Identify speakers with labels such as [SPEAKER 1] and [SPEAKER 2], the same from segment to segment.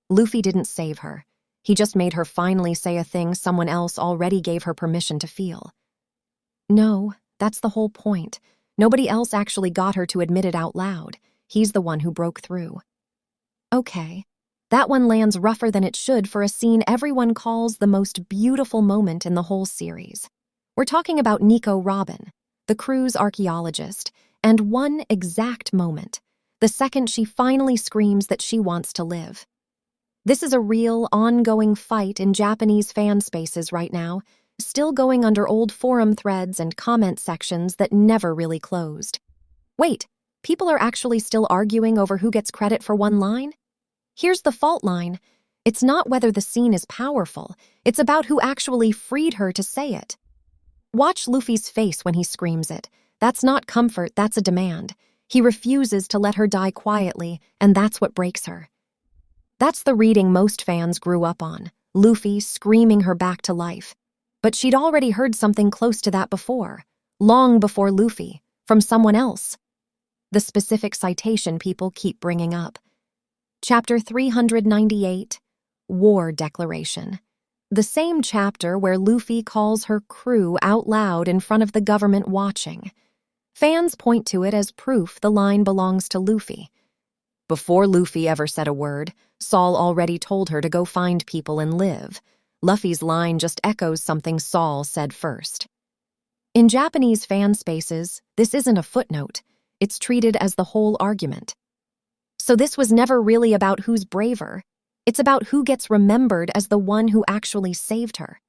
[SPEAKER 1] Luffy didn't save her. He just made her finally say a thing someone else already gave her permission to feel. No, that's the whole point. Nobody else actually got her to admit it out loud. He's the one who broke through. Okay, that one lands rougher than it should for a scene everyone calls the most beautiful moment in the whole series. We're talking about Nico Robin, the crew's archaeologist, and one exact moment, the second she finally screams that she wants to live. This is a real, ongoing fight in Japanese fan spaces right now, still going under old forum threads and comment sections that never really closed. Wait, people are actually still arguing over who gets credit for one line? Here's the fault line. It's not whether the scene is powerful, it's about who actually freed her to say it. Watch Luffy's face when he screams it. That's not comfort, that's a demand. He refuses to let her die quietly, and that's what breaks her. That's the reading most fans grew up on, Luffy screaming her back to life. But she'd already heard something close to that before, long before Luffy, from someone else. The specific citation people keep bringing up. Chapter 398, War Declaration. The same chapter where Luffy calls her crew out loud in front of the government watching. Fans point to it as proof the line belongs to Luffy. Before Luffy ever said a word, Saul already told her to go find people and live. Luffy's line just echoes something Saul said first. In Japanese fan spaces, this isn't a footnote. It's treated as the whole argument. So this was never really about who's braver. It's about who gets remembered as the one who actually saved her.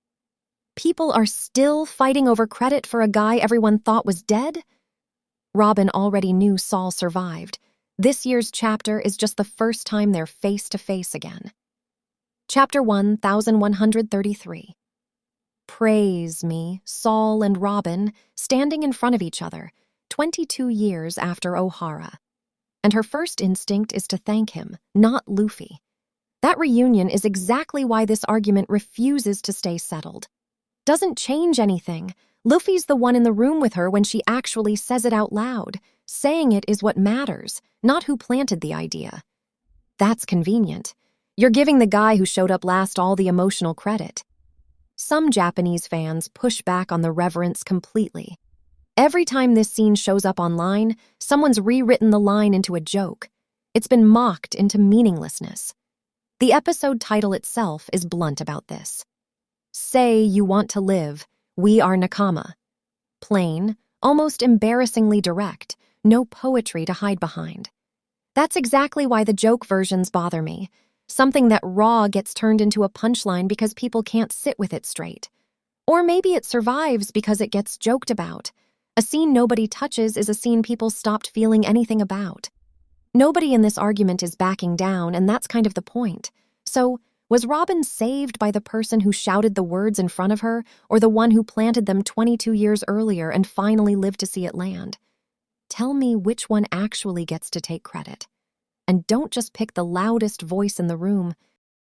[SPEAKER 1] People are still fighting over credit for a guy everyone thought was dead? Robin already knew Saul survived. This year's chapter is just the first time they're face to face again. Chapter 1133. Praise me, Saul and Robin, standing in front of each other, 22 years after Ohara. And her first instinct is to thank him, not Luffy. That reunion is exactly why this argument refuses to stay settled. Doesn't change anything. Luffy's the one in the room with her when she actually says it out loud. Saying it is what matters, not who planted the idea. That's convenient. You're giving the guy who showed up last all the emotional credit. Some Japanese fans push back on the reverence completely. Every time this scene shows up online, someone's rewritten the line into a joke. It's been mocked into meaninglessness. The episode title itself is blunt about this. Say you want to live, we are Nakama. Plain, almost embarrassingly direct, no poetry to hide behind. That's exactly why the joke versions bother me. Something that raw gets turned into a punchline because people can't sit with it straight. Or maybe it survives because it gets joked about. A scene nobody touches is a scene people stopped feeling anything about. Nobody in this argument is backing down, and that's kind of the point. So, was Robin saved by the person who shouted the words in front of her, or the one who planted them 22 years earlier and finally lived to see it land? Tell me which one actually gets to take credit. And don't just pick the loudest voice in the room.